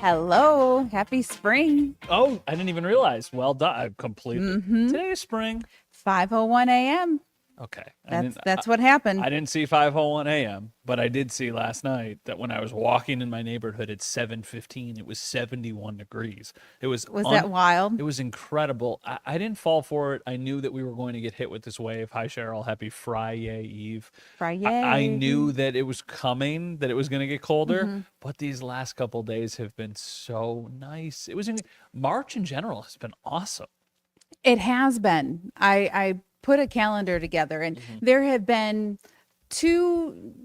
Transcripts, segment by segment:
Hello, happy spring. Oh, I didn't even realize. Well done. I completely. Today is spring. 5:01 a.m. Okay. That's what happened. I didn't see 5:01 a.m., but I did see last night that when I was walking in my neighborhood at 7:15, it was 71 degrees. Was that wild? It was incredible. I didn't fall for it. I knew that we were going to get hit with this wave. Hi, Cheryl. Happy Friday Eve. I Friday. knew that it was coming, that it was going to get colder, but these last couple days have been so nice. March in general has been awesome. It has been. I put a calendar together and there have been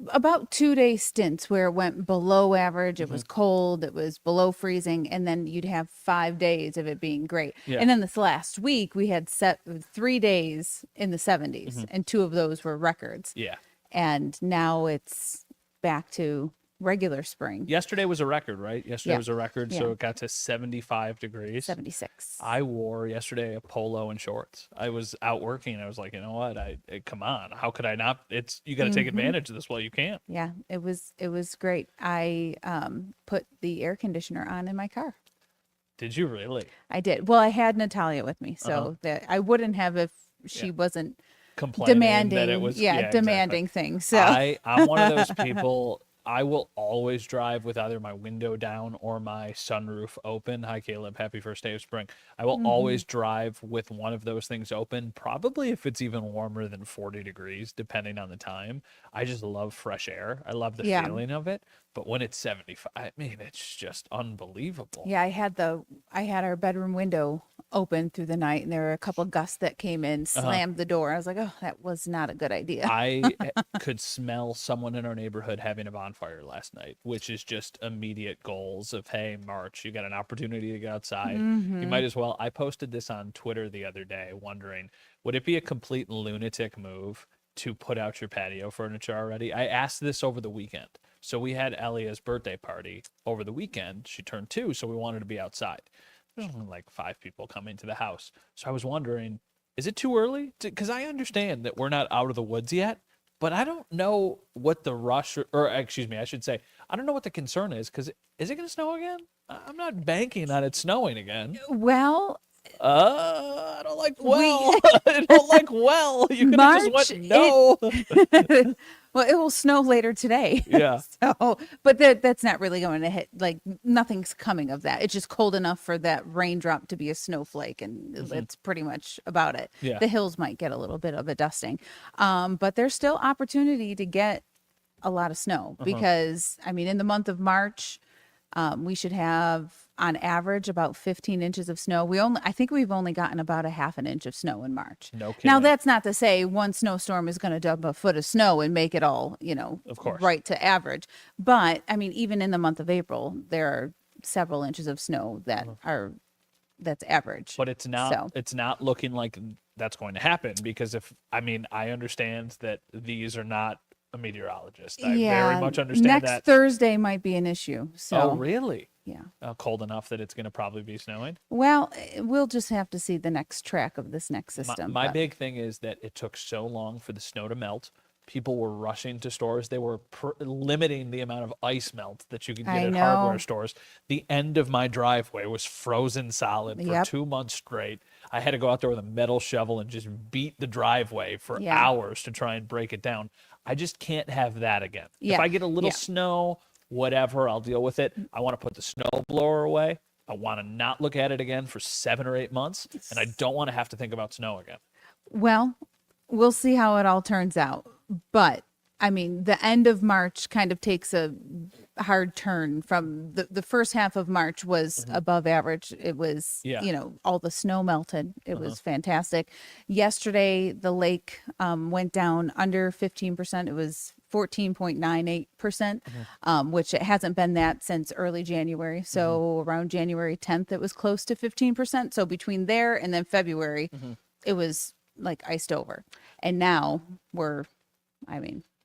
about 2 day stints where it went below average. It was cold, it was below freezing, and then you'd have 5 days of it being great. Yeah. And then this last week we had 3 days in the 70s, and two of those were records. Yeah. And now it's back to regular spring. Yesterday was a record, right? Yesterday Yeah. was a record, so Yeah. it got to 75 degrees. 76. I wore yesterday a polo and shorts. I was out working. I was like, you know what? Come on. How could I not? You got to take advantage of this while you can. Yeah, it was great. I put the air conditioner on in my car. Did you really? I did. Well, I had Natalia with me, so that I wouldn't have if she wasn't Complaining demanding. that it was demanding exactly. things. So I'm one of those people. I will always drive with either my window down or my sunroof open. Hi, Caleb. Happy first day of spring. I will always drive with one of those things open, probably if it's even warmer than 40 degrees, depending on the time. I just love fresh air. I love the feeling of it. But when it's 75, I mean, it's just unbelievable. yeah, I had our bedroom window open through the night, and there were a couple gusts that came in, slammed the door. I was like, oh, that was not a good idea. I could smell someone in our neighborhood having a bonfire last night, which is just immediate goals of, hey, March, you got an opportunity to get outside. You might as well. I posted this on Twitter the other day, wondering, would it be a complete lunatic move to put out your patio furniture already? I asked this over the weekend. So we had Elia's birthday party over the weekend. She turned 2, so we wanted to be outside. There's only like 5 people coming to the house. So I was wondering, is it too early? Because I understand that we're not out of the woods yet, but I don't know what the rush, or excuse me, I should say, I don't know what the concern is, because is it going to snow again? I'm not banking on it snowing again. Well, I don't like well. I don't like well. You could have just went no. Well, it will snow later today. Yeah. So, but that's not really going to hit. Like, nothing's coming of that. It's just cold enough for that raindrop to be a snowflake, and that's pretty much about it. Yeah. The hills might get a little bit of a dusting, but there's still opportunity to get a lot of snow because, I mean, in the month of March, we should have on average about 15 inches of snow. I think we've only gotten about a half an inch of snow in March. No kidding. Now, that's not to say one snowstorm is going to dump a foot of snow and make it all, Of course. right to average. But I mean, even in the month of April, there are several inches of snow that's average. But it's not. So. It's not looking like that's going to happen, because I understand that these are not a meteorologist. I very much understand next that. Thursday might be an issue. So Oh, really? yeah. Cold enough that it's going to probably be snowing. Well, we'll just have to see the next track of this next system. My but- big thing is that it took so long for the snow to melt. People were rushing to stores. They were limiting the amount of ice melt that you could get I at know. hardware stores. The end of my driveway was frozen solid for Yep. 2 months straight. I had to go out there with a metal shovel and just beat the driveway for Yeah. hours to try and break it down. I just can't have that again. If Yeah. I get a little Yeah. snow, whatever, I'll deal with it. I want to put the snow blower away. I want to not look at it again for 7 or 8 months, and I don't want to have to think about snow again. Well, we'll see how it all turns out. But I mean, the end of March kind of takes a hard turn from the first half of March was above average. It was, Yeah. all the snow melted. It was fantastic. Yesterday, the lake went down under 15%. It was 14.98%, which it hasn't been that since early January. So around January 10th, it was close to 15%. So between there and then February, it was like iced over. And now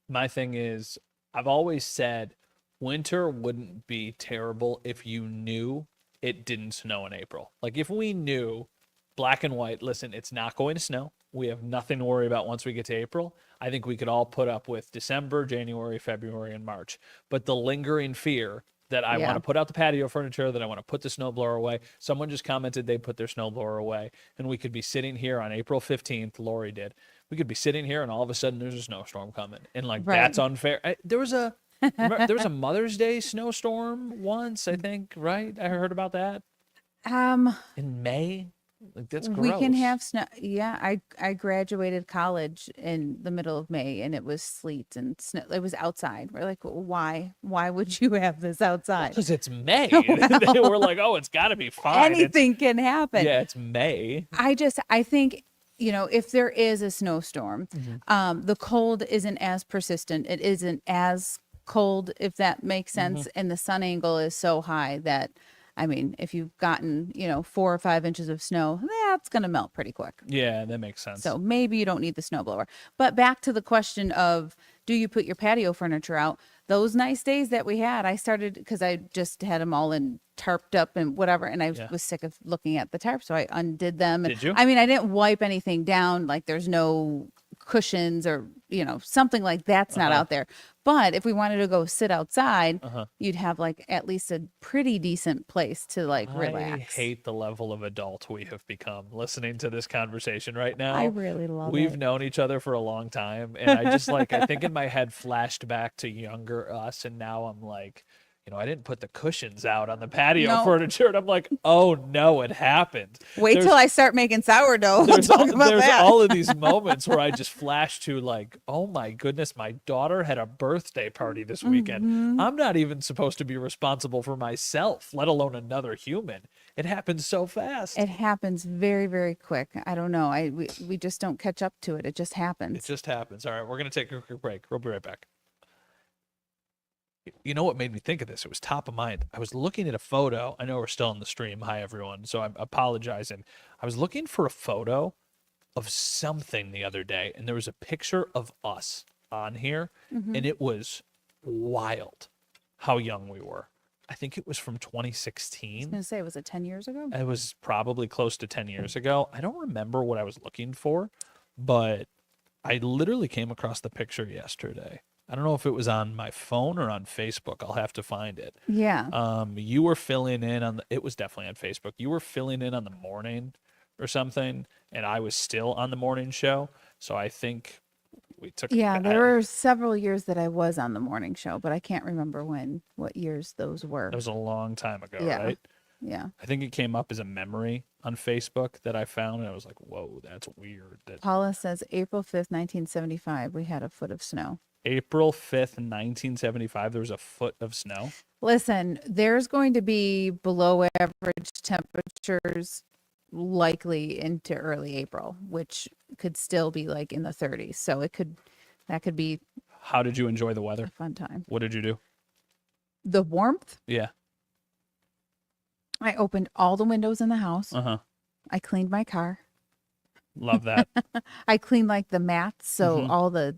My thing is, I've always said winter wouldn't be terrible if you knew it didn't snow in April. Like, if we knew black and white, listen, it's not going to snow. We have nothing to worry about once we get to April. I think we could all put up with December, January, February, and March. But the lingering fear that I Yeah. want to put out the patio furniture, that I want to put the snowblower away. Someone just commented they put their snowblower away, and we could be sitting here on April 15th. Lori did. We could be sitting here, and all of a sudden there's a snowstorm coming, and like Right. that's unfair. There was a Mother's Day snowstorm once, I think, right? I heard about that in May. Like that's gross. We can have snow. Yeah, I graduated college in the middle of May, and it was sleet and snow. It was outside. We're like, why? Why would you have this outside? because it's May. We're like, oh, it's got to be fine. Anything can happen. Yeah, it's May. I think, if there is a snowstorm, the cold isn't as persistent. It isn't as cold, if that makes sense. And the sun angle is so high that, I mean, if you've gotten, 4 or 5 inches of snow, that's going to melt pretty quick. Yeah, that makes sense. So maybe you don't need the snowblower. But back to the question of, do you put your patio furniture out? Those nice days that we had, I started, because I just had them all in tarped up and whatever, and I was sick of looking at the tarp, so I undid them. Did you? I mean, I didn't wipe anything down, like there's no cushions or something like that's not out there. But if we wanted to go sit outside, you'd have like at least a pretty decent place to like relax. I hate the level of adult we have become listening to this conversation right now. I really love We've it. known each other for a long time, and I just I think in my head flashed back to younger us, and now I'm like, I didn't put the cushions out on the patio No. furniture, and I'm like, oh no, it happened. Wait till I start making sourdough. We'll There's, talk about there's that. all of these moments where I just flash to like, oh my goodness, my daughter had a birthday party this weekend. I'm not even supposed to be responsible for myself, let alone another human. It happens so fast. It happens very, very quick. I don't know. We just don't catch up to it. It just happens. It just happens. All right, we're going to take a quick break. We'll be right back. You know what made me think of this? It was top of mind. I was looking at a photo. I know we're still on the stream. Hi, everyone. So I'm apologizing. I was looking for a photo of something the other day, and there was a picture of us on here, and it was wild how young we were. I think it was from I was 2016. going to say, was it 10 years ago? It was probably close to 10 years ago. I don't remember what I was looking for, but I literally came across the picture yesterday. I don't know if it was on my phone or on Facebook. I'll have to find it. Yeah. You were filling in on it was definitely on Facebook. You were filling in on the morning or something, and I was still on the morning show. So I think we took Yeah, there were several years that I was on the morning show, but I can't remember what years those were. That was a long time ago, Yeah. right? Yeah. I think it came up as a memory on Facebook that I found, and I was like, whoa, that's weird. That Paula says April 5th, 1975, we had a foot of snow. April 5th, 1975, there was a foot of snow. Listen, there's going to be below average temperatures likely into early April, which could still be like in the 30s. So that could be How did you enjoy the a weather? fun time. What did you do? The warmth, Yeah. I opened all the windows in the house. Uh-huh. I cleaned my car. Love that. I cleaned like the mats, so Mhm. all the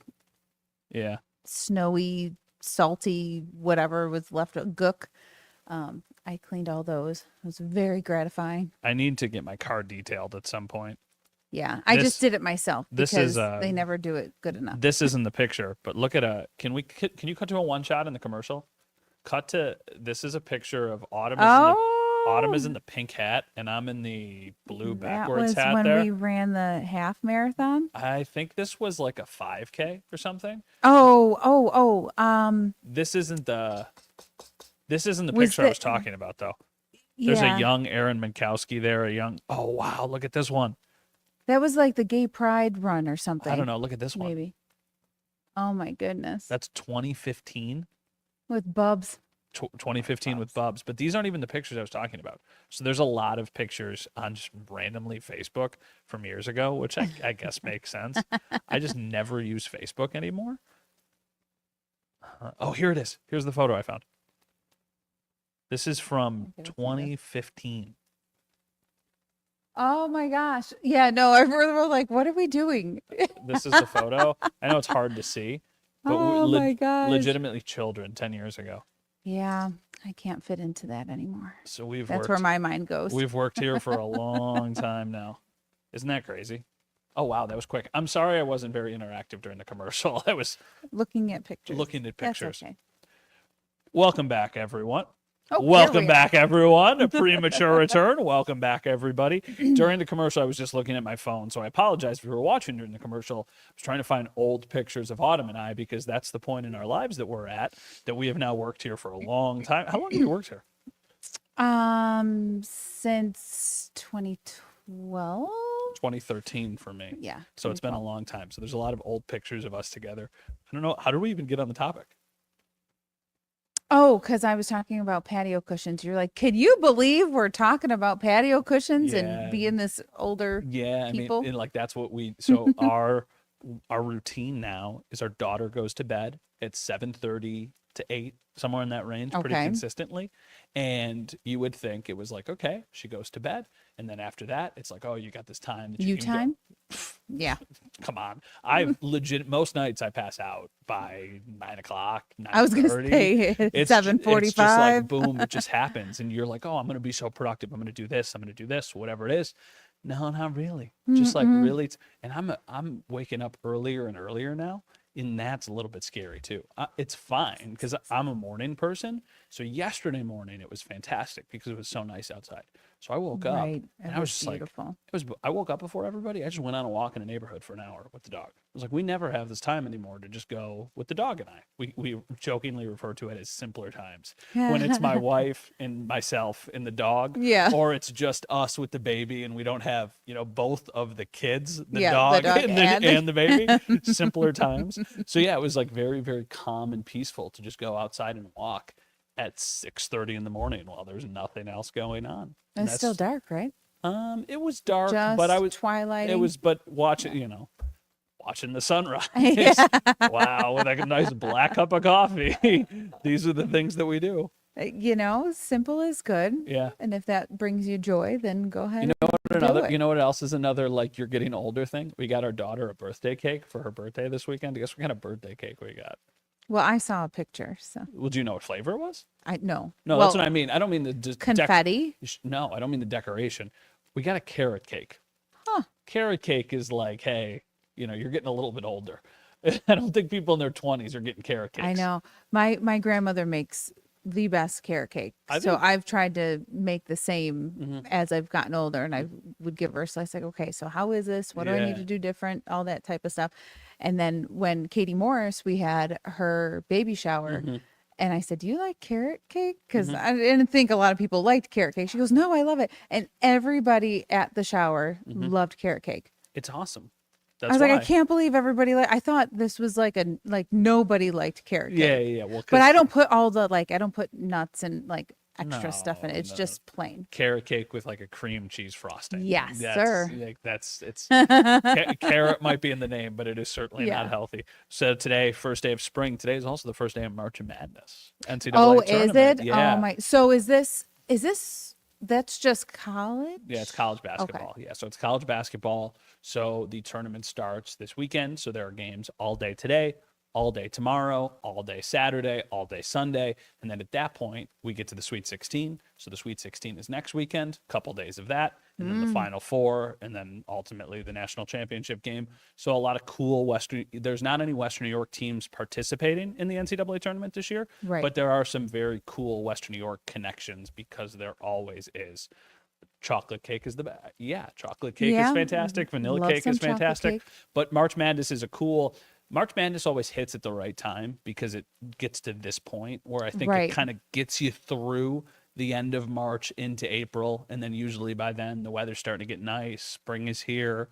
Yeah. snowy, salty, whatever was left, gook. I cleaned all those. It was very gratifying. I need to get my car detailed at some point. Yeah, I This- just did it myself this because is, they never do it good enough. This isn't the picture, but look at can you cut to a one shot in the commercial? This is a picture of Autumn Autumn is in the pink hat, and I'm in the blue that backwards was hat when there. we ran the half marathon. I think this was like a 5K or something. Oh. This isn't the Was picture I was the- talking about though. There's Yeah, a young Aaron Minkowski there, oh wow, look at this one. that was like the gay pride run or something. I don't know, look at this one. Maybe. Oh my goodness. That's 2015. With Bubs. 2015 with Bubs, but these aren't even the pictures I was talking about. So there's a lot of pictures on just randomly Facebook from years ago, which I guess makes sense. I just never use Facebook anymore. Oh, here it is. Here's the photo I found. This is from Okay, let's see this. 2015. Oh my gosh. Yeah, no, everyone was like, what are we doing? This is the photo. I know it's hard to see, but Oh my gosh. legitimately children 10 years ago. Yeah, I can't fit into that anymore. So we've That's worked. where my mind goes. We've worked here for a long time now. Isn't that crazy? Oh, wow, that was quick. I'm sorry I wasn't very interactive during the commercial. I was Looking at pictures. looking at That's pictures. okay. Welcome back, everyone. Oh, here Welcome we are. back, everyone. A premature return. Welcome back, everybody. During the commercial, I was just looking at my phone, so I apologize if you were watching during the commercial. I was trying to find old pictures of Autumn and I because that's the point in our lives that we're at, that we have now worked here for a long time. How long have you worked here? Since 2012. 2013 for me. Yeah. So it's been a 2012. long time. So there's a lot of old pictures of us together. I don't know. How did we even get on the topic? Oh, because I was talking about patio cushions. You're like, can you believe we're talking about patio cushions Yeah. and being this older Yeah, I mean, people? and like that's what we. So our routine now is our daughter goes to bed at 7:30 to 8, somewhere in that range, pretty Okay. consistently. And you would think it was like, okay, she goes to bed, and then after that, it's like, oh, you got this time that you can go. time? Yeah. Come on, I legit most nights I pass out by 9 o'clock. I was going to 9:30. say It's 7:45. just like boom, it just happens, and you're like, oh, I'm gonna be so productive. I'm gonna do this. I'm gonna do this. Whatever it is. No, not really. Just like really, and I'm waking up earlier and earlier now, and that's a little bit scary too. It's fine because I'm a morning person. So yesterday morning it was fantastic because it was so nice outside. So I woke up Right. and It I was was just like, beautiful. I woke up before everybody. I just went on a walk in the neighborhood for an hour with the dog. I was like, we never have this time anymore to just go with the dog and I. We jokingly refer to it as simpler times when it's my wife and myself and the dog, Yeah. or it's just us with the baby and we don't have, both of the kids, the Yeah, the dog, dog and the baby. Simpler times. So yeah, it was like very, very calm and peaceful to just go outside and walk at 6:30 in the morning while there's nothing else going on. And It's still dark, right? it was dark, Just but I was twilighting. it was but watching, watching the sunrise. Yeah. Wow, with a nice black cup of coffee. These are the things that we do. Simple is good. Yeah. And if that brings you joy, then go ahead and Another, do it. you know what else is another like you're getting older thing? We got our daughter a birthday cake for her birthday this weekend. Guess what kind of birthday cake we got? Well, I saw a picture, so Well, do you know what flavor it was? I know. No, well, that's what I mean. I don't mean the confetti. No, I don't mean the decoration. We got a carrot cake. Huh. Carrot cake is like, hey, you're getting a little bit older. I don't think people in their 20s are getting carrot cakes. I know. My grandmother makes the best carrot cake. I So think- I've tried to make the same as I've gotten older, and I would give her a slice like, okay, so how is this? What do I Yeah. need to do different? All that type of stuff. And then when Katie Morris, we had her baby shower, and I said, do you like carrot cake? Because I didn't think a lot of people liked carrot cake. She goes, no, I love it. And everybody at the shower loved carrot cake. It's awesome. I That's was like, why. I can't believe everybody I thought this was like nobody liked carrot cake. Yeah. Well, But I don't put all the I don't put nuts and extra stuff in it. No, It's no. just plain. Carrot cake with like a cream cheese frosting. Yes, That's, sir. Like, carrot might be in the name, but it is certainly Yeah. not healthy. So today, first day of spring. Today is also the first day of March Madness. NCAA Oh, is tournament. it? Yeah. Oh my. So is this that's just college? Yeah, it's college basketball. Yeah, so it's college basketball. So the tournament starts this weekend. So there are games all day today, all day tomorrow, all day Saturday, all day Sunday. And then at that point, we get to the Sweet 16. So the Sweet 16 is next weekend, couple days of that, and then the Final Four, and then ultimately the national championship game. So a lot of cool there's not any Western New York teams participating in the NCAA tournament this year, Right. but there are some very cool Western New York connections because there always is. Chocolate cake is the best. Yeah, chocolate cake Yeah, is fantastic. Vanilla love cake some is chocolate fantastic. cake. But March Madness is March Madness always hits at the right time because it gets to this point where I think Right. it kind of gets you through the end of March into April. And then usually by then the weather's starting to get nice. Spring is here.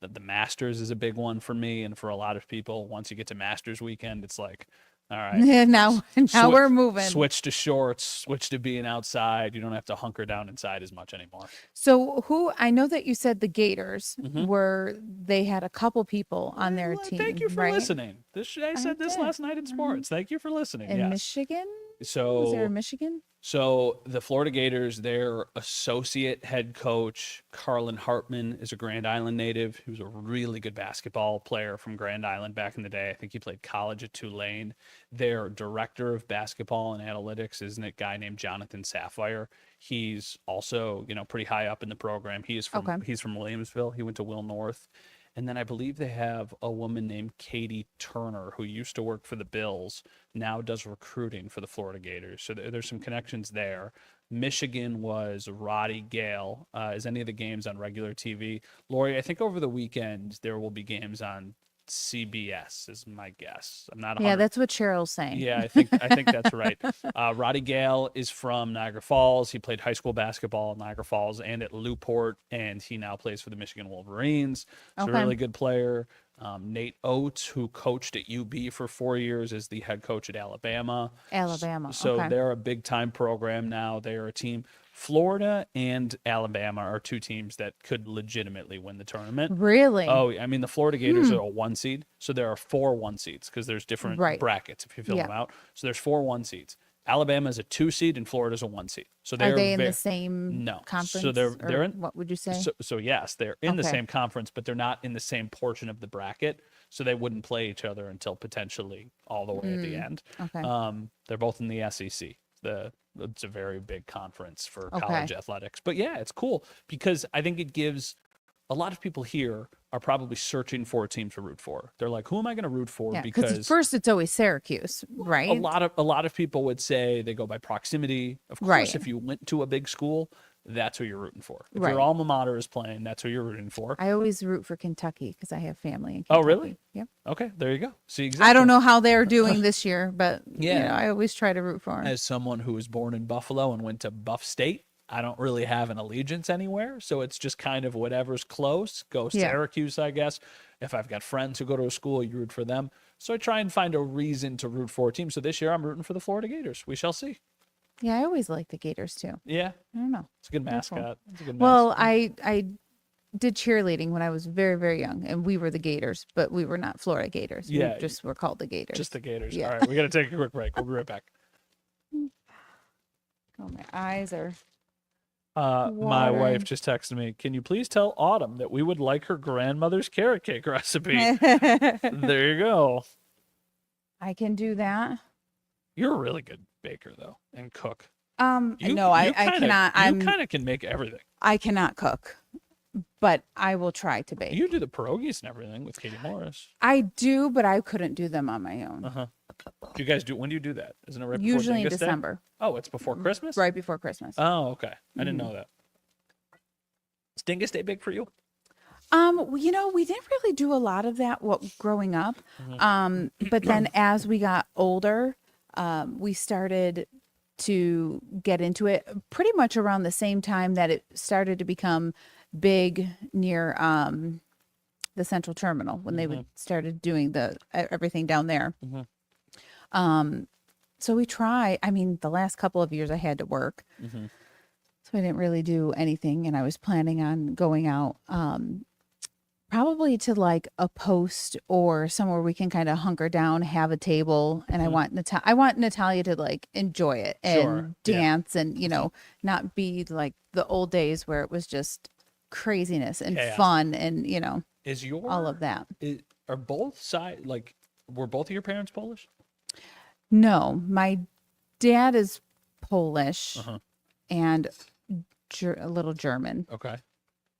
The Masters is a big one for me and for a lot of people. Once you get to Masters weekend, it's like, all right. Yeah, now Swi- we're moving. Switch to shorts, switch to being outside. You don't have to hunker down inside as much anymore. So I know that you said the Gators Mm-hmm. they had a couple people on their Well, team. Thank you for right? listening. I said this did. last night in sports. Thank you for listening. In Yes. Michigan? So Was there a Michigan? So the Florida Gators, their associate head coach, Carlin Hartman, is a Grand Island native. He was a really good basketball player from Grand Island back in the day. I think he played college at Tulane. Their director of basketball and analytics is a guy named Jonathan Sapphire. He's also, pretty high up in the program. He's from Okay. Williamsville. He went to Will North. And then I believe they have a woman named Katie Turner who used to work for the Bills, now does recruiting for the Florida Gators. So there's some connections there. Michigan was Roddy Gale. Is any of the games on regular TV? Lori, I think over the weekend there will be games on CBS, is my guess. I'm not 100. Yeah, that's what Cheryl's saying. Yeah, I think that's right. Roddy Gale is from Niagara Falls. He played high school basketball in Niagara Falls and at Newport, and he now plays for the Michigan Wolverines. He's a Okay. really good player. Nate Oates, who coached at UB for 4 years, is the head coach at Alabama. Alabama. So Okay. they're a big time program now. They are a team. Florida and Alabama are two teams that could legitimately win the tournament. Really? Oh, I mean, the Florida Gators are a 1 seed. So there are 4 1 seeds because there's different Right. brackets if you fill Yeah. them out. So there's 4 1 seeds. Alabama is a 2 seed and Florida's a 1 seed. So Are they in ve- the same No. conference? So they're or in. what would you say? So yes, they're in the Okay. same conference, but they're not in the same portion of the bracket. So they wouldn't play each other until potentially all the way at the end. Okay. They're both in the SEC. It's a very big conference for Okay. college athletics. But yeah, it's cool because I think it gives a lot of people here are probably searching for a team to root for. They're like, who am I going to root for? Yeah, Because because first it's always Syracuse, right? a lot of people would say they go by proximity. Of course, Right. if you went to a big school, that's who you're rooting for. If Right. your alma mater is playing, that's who you're rooting for. I always root for Kentucky because I have family in Oh, Kentucky. really? Yep. Okay, there you go. See, exactly. I don't know how they're doing this year, but Yeah. I always try to root for them. As someone who was born in Buffalo and went to Buff State, I don't really have an allegiance anywhere. So it's just kind of whatever's close. Go Yeah. Syracuse, I guess. If I've got friends who go to a school, you root for them. So I try and find a reason to root for a team. So this year I'm rooting for the Florida Gators. We shall see. Yeah, I always like the Gators too. Yeah, I don't know. it's a good They're cool. mascot. It's a good Well, mascot. I did cheerleading when I was very, very young, and we were the Gators, but we were not Florida Gators. Yeah. We just were called the Gators. Just the Gators. Yeah. All right, we got to take a quick break. We'll be right back. Oh, my eyes are. My Watering. wife just texted me, can you please tell Autumn that we would like her grandmother's carrot cake recipe? There you go. I can do that. You're a really good baker, though, and cook. No, I cannot. You kind of can make everything. I cannot cook, but I will try to bake. You do the pierogies and everything with Katie Morris. I do, but I couldn't do them on my own. Uh-huh. Do you guys do? When do you do that? Isn't it right before Usually in Dingus Day? December, Oh, it's before Christmas. right before Christmas. Oh, okay. I didn't Mhm. know that. Is Dingus Day big for you? We didn't really do a lot of that growing up. Mhm. But then as we got older, we started to get into it pretty much around the same time that it started to become big near the Central Terminal when they would started doing everything down there. Mhm. So we try. I mean, the last couple of years I had to work, Mhm. so I didn't really do anything, and I was planning on going out probably to like a post or somewhere we can kind of hunker down, have a table, and I want Natalia to like enjoy it and Sure, yeah. dance and not be like the old days where it was just craziness and Chaos. fun and Is your all of that. Are both side were both of your parents Polish? No, my dad is Polish Uh-huh. and a little German. Okay.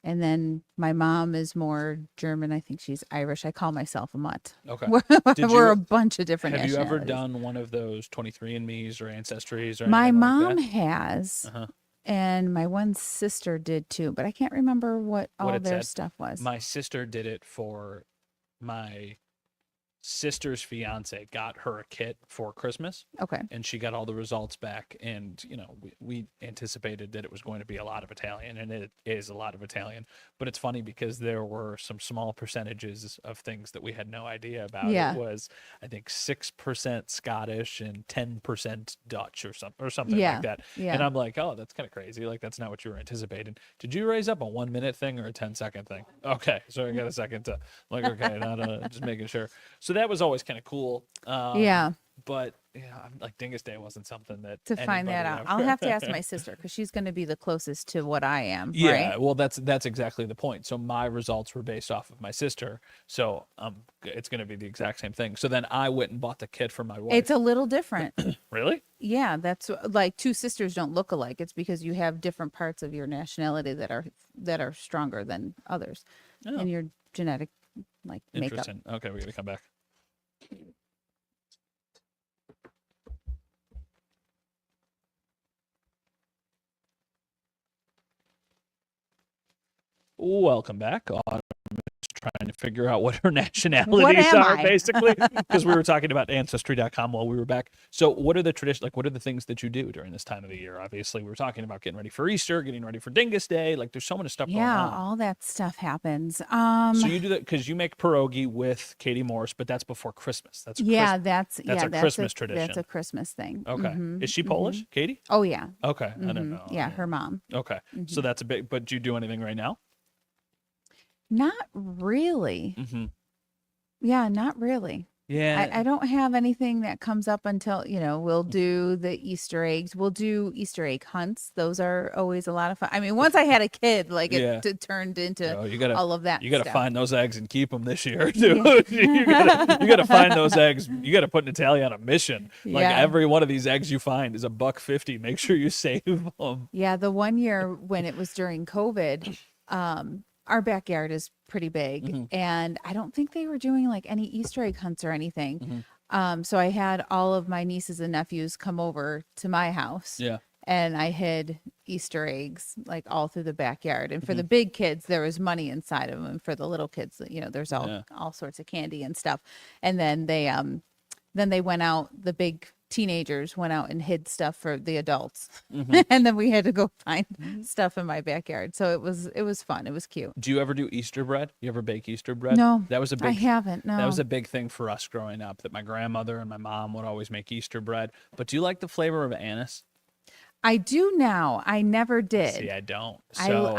And then my mom is more German. I think she's Irish. I call myself a mutt. Okay. We're, Did we're you- a bunch of different Have you ever nationalities. done one of those 23andMe's or Ancestries or My anything like mom that? has, Uh-huh. and my one sister did too, but I can't remember what all it their said. stuff was. My sister did it for my sister's fiance got her a kit for Christmas, Okay. and she got all the results back, and we anticipated that it was going to be a lot of Italian, and it is a lot of Italian. But it's funny because there were some small percentages of things that we had no idea about. Yeah. It was, I think, 6% Scottish and 10% Dutch or something Yeah, like that. yeah. And I'm like, oh, that's kind of crazy. Like, that's not what you were anticipating. Did you raise up a 1 minute thing or a 10-second thing? Okay, so I got a second to okay, not just making sure. So that was always kind of cool. Yeah. But I'm like Dingus Day wasn't something that To find that anybody out, I'll have to ask my sister because she's going to be the closest to what I am. Yeah, Right? well, that's exactly the point. So my results were based off of my sister. So it's going to be the exact same thing. So then I went and bought the kit for my wife. It's a little different. Really? Yeah, that's like two sisters don't look alike. It's because you have different parts of your nationality that are stronger than others Oh. in your genetic like makeup. Interesting. Okay, we gotta come back. Welcome back. I'm just trying to figure out what her nationalities am are, I? basically, because we were talking about Ancestry.com while we were back. So, what are the tradition? Like, what are the things that you do during this time of the year? Obviously, we were talking about getting ready for Easter, getting ready for Dingus Day. Like, there's so much stuff going Yeah, on. all that stuff happens. So you do that because you make pierogi with Katie Morse, but that's before Christmas. That's a yeah, Christ- that's a Christmas tradition. That's a Christmas thing. Okay. Mhm, Is she mhm. Polish, Katie? Oh yeah. Okay, I don't Mhm. know. Yeah, her mom. Okay, so that's a big. But do you do anything right now? Not really. Mm-hmm. Yeah, not really. Yeah. I don't have anything that comes up until, we'll do the Easter eggs. We'll do Easter egg hunts. Those are always a lot of fun. I mean, once I had a kid, like Yeah. it turned into Oh, you gotta, all of that You gotta stuff. find those eggs and keep them this year, dude. you gotta find those eggs. You gotta put Natalia on a mission. Like Yeah. every one of these eggs you find is $1.50. Make sure you save them. Yeah, the one year when it was during COVID, our backyard is pretty big, Mm-hmm. and I don't think they were doing like any Easter egg hunts or anything. Mm-hmm. So I had all of my nieces and nephews come over to my house. Yeah. And I hid Easter eggs like all through the backyard. And for Mm-hmm. the big kids, there was money inside of them. And for the little kids, there's Yeah. all sorts of candy and stuff. And then they went out. The big teenagers went out and hid stuff for the adults. Mm-hmm. And then we had to go find stuff in my backyard. So it was fun. It was cute. Do you ever do Easter bread? You ever bake Easter bread? No, That was a I big. haven't. No, That was a big thing for us growing up. That my grandmother and my mom would always make Easter bread. But do you like the flavor of anise? I do now. I never did. See, I don't. So,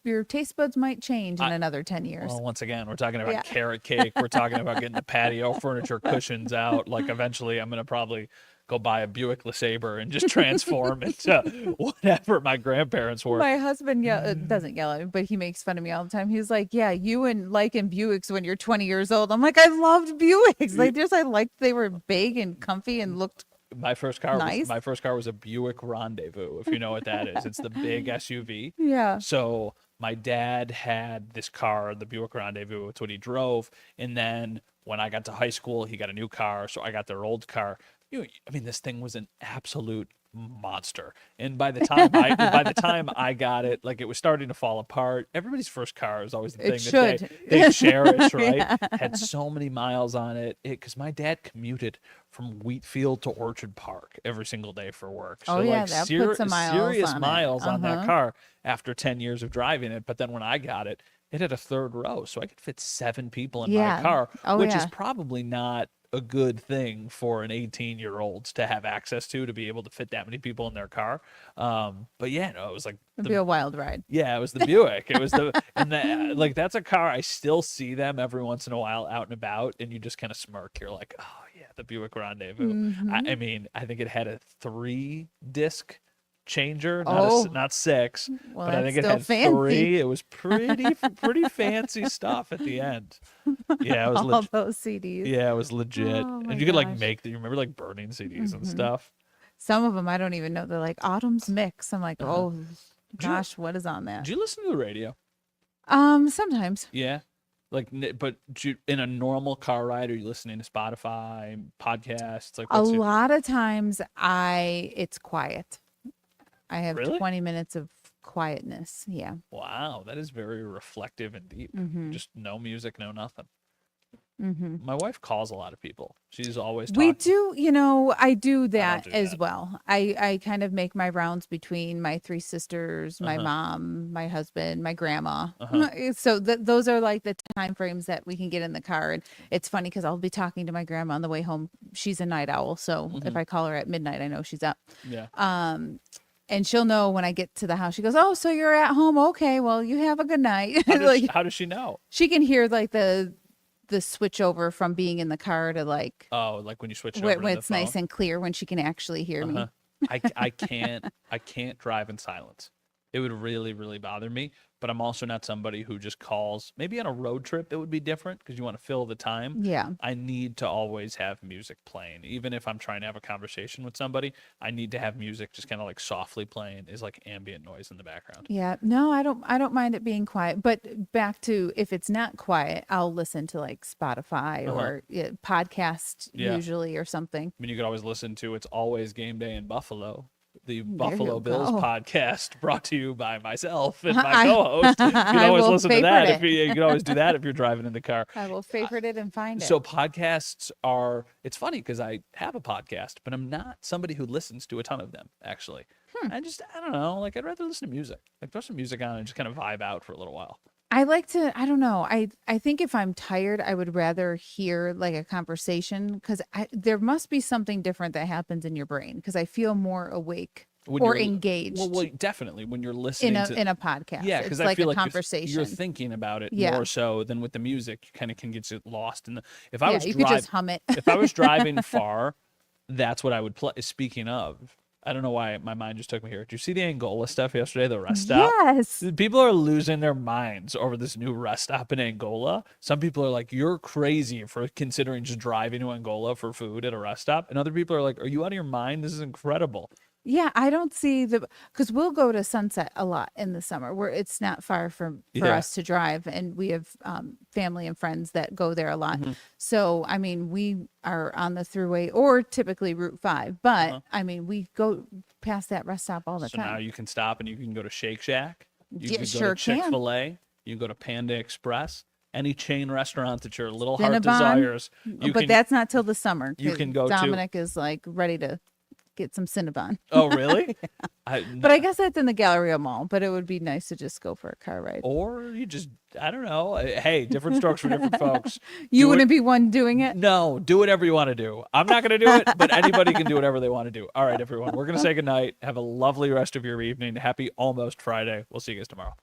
Your taste buds might change in another 10 years. well, once again, we're talking about Yeah. carrot cake. We're talking about getting the patio furniture cushions out. Like eventually, I'm gonna probably go buy a Buick LeSabre and just transform into whatever my grandparents were. My husband doesn't yell at me, but he makes fun of me all the time. He's like, "Yeah, you and liking Buicks when you're 20 years old." I'm like, "I loved Buicks. I liked they were big and comfy and looked." My first car Nice. was a Buick Rendezvous, if you know what that is. It's the big SUV. Yeah. So my dad had this car, the Buick Rendezvous. It's what he drove. And then when I got to high school, he got a new car, so I got their old car. I mean, this thing was an absolute monster. And by the time I got it, like it was starting to fall apart. Everybody's first car is always the It thing that should. they cherish, right? Yeah. Had so many miles on it because my dad commuted from Wheatfield to Orchard Park every single day for work. So Oh, yeah, like that puts some miles serious on it. miles on that Uh-huh. car after 10 years of driving it. But then when I got it, it had a third row, so I could fit 7 people in Yeah. my car, Oh, which is yeah. probably not a good thing for an 18-year-old to have access to be able to fit that many people in their car. But yeah, no, it was like It'd be a wild ride. yeah, it was the Buick. It was like that's a car I still see them every once in a while out and about, and you just kind of smirk. You're like, oh yeah, the Buick Rendezvous. Mm-hmm. I mean, I think it had a 3-disc changer, Oh. not 6, Well, but I that's think it still had fancy. 3. It was pretty fancy stuff at the end. Yeah, it was All those CDs. yeah, it was legit, Oh, my and you could like gosh. make the. You remember like burning CDs and stuff. Some of them I don't even know. They're like Autumn's Mix. I'm like, oh you- gosh, what is on that? Do you listen to the radio? Sometimes. Yeah. Like, but in a normal car ride, are you listening to Spotify, podcasts? Like, A what's your, lot of times it's quiet. I have Really? 20 minutes of quietness. Yeah. wow, that is very reflective and deep. Mm-hmm. Just no music, no nothing. Mm-hmm. My wife calls a lot of people. She's always We talking. do, I do that do as that. well. I kind of make my rounds between my 3 sisters, my Uh-huh. mom, my husband, my grandma. Uh-huh. So those are like the time frames that we can get in the car. And it's funny because I'll be talking to my grandma on the way home. She's a night owl. So Mm-hmm. if I call her at midnight, I know she's up. Yeah. And she'll know when I get to the house. She goes, "Oh, so you're at home? Okay, well, you have a good night." How does she know? She can hear like the switch over from being in the car to like Oh, like when you switch it when, over when to it's the phone? nice and clear when she can actually hear me. Uh-huh. I can't drive in silence. it would really, really bother me. But I'm also not somebody who just calls. Maybe on a road trip, it would be different because you want to fill the time. Yeah. I need to always have music playing. Even if I'm trying to have a conversation with somebody, I need to have music just kind of like softly playing, is like ambient noise in the background. Yeah. No, I don't mind it being quiet. But back to, if it's not quiet, I'll listen to like Spotify or podcast usually or something. I mean, you could always listen to It's Always Game Day in Buffalo, the you Buffalo Bills go. podcast, brought to you by myself and my co-host. You can I always will listen to favorite that. it. You can always do that if you're driving in the car. I will favorite it and find it. So podcasts are, it's funny because I have a podcast, but I'm not somebody who listens to a ton of them, actually. I don't know, like I'd rather listen to music. Like throw some music on and just kind of vibe out for a little while. I like to, I don't know. I think if I'm tired, I would rather hear like a conversation because there must be something different that happens in your brain because I feel more awake When or you're- engaged Well, definitely when you're listening in a podcast. yeah, it's because like I feel a like conversation. you're thinking about it Yeah. more so than with the music. You kind of can get lost in the. If I Yeah, was you could just hum it. if I was driving far, that's what I would play. Speaking of, I don't know why my mind just took me here. Did you see the Angola stuff yesterday? The rest stop. Yes. People are losing their minds over this new rest stop in Angola. Some people are like, "You're crazy for considering just driving to Angola for food at a rest stop," and other people are like, "Are you out of your mind? This is incredible." Yeah, I don't see because we'll go to Sunset a lot in the summer where it's not far for Yeah. us to drive. And we have family and friends that go there a lot. Mm-hmm. So, I mean, we are on the thruway or typically Route 5. But, I mean, we go past that rest stop all the So now time. you can stop and you can go to Shake Shack. You Yeah, can go sure to can. Chick-fil-A. You can go to Panda Express. Any chain restaurant that your little heart Cinnabon, desires. You but can, that's not till the summer. you 'cause can go to- Dominic is like ready to get some Cinnabon. Oh, really? But I guess that's in the Galleria Mall. But it would be nice to just go for a car ride. Or you just, I don't know. Hey, different strokes for different folks. You Do wouldn't be one doing it? No, do whatever you want to do. I'm not going to do it, but anybody can do whatever they want to do. All right, everyone. We're going to say goodnight. Have a lovely rest of your evening. Happy almost Friday. We'll see you guys tomorrow.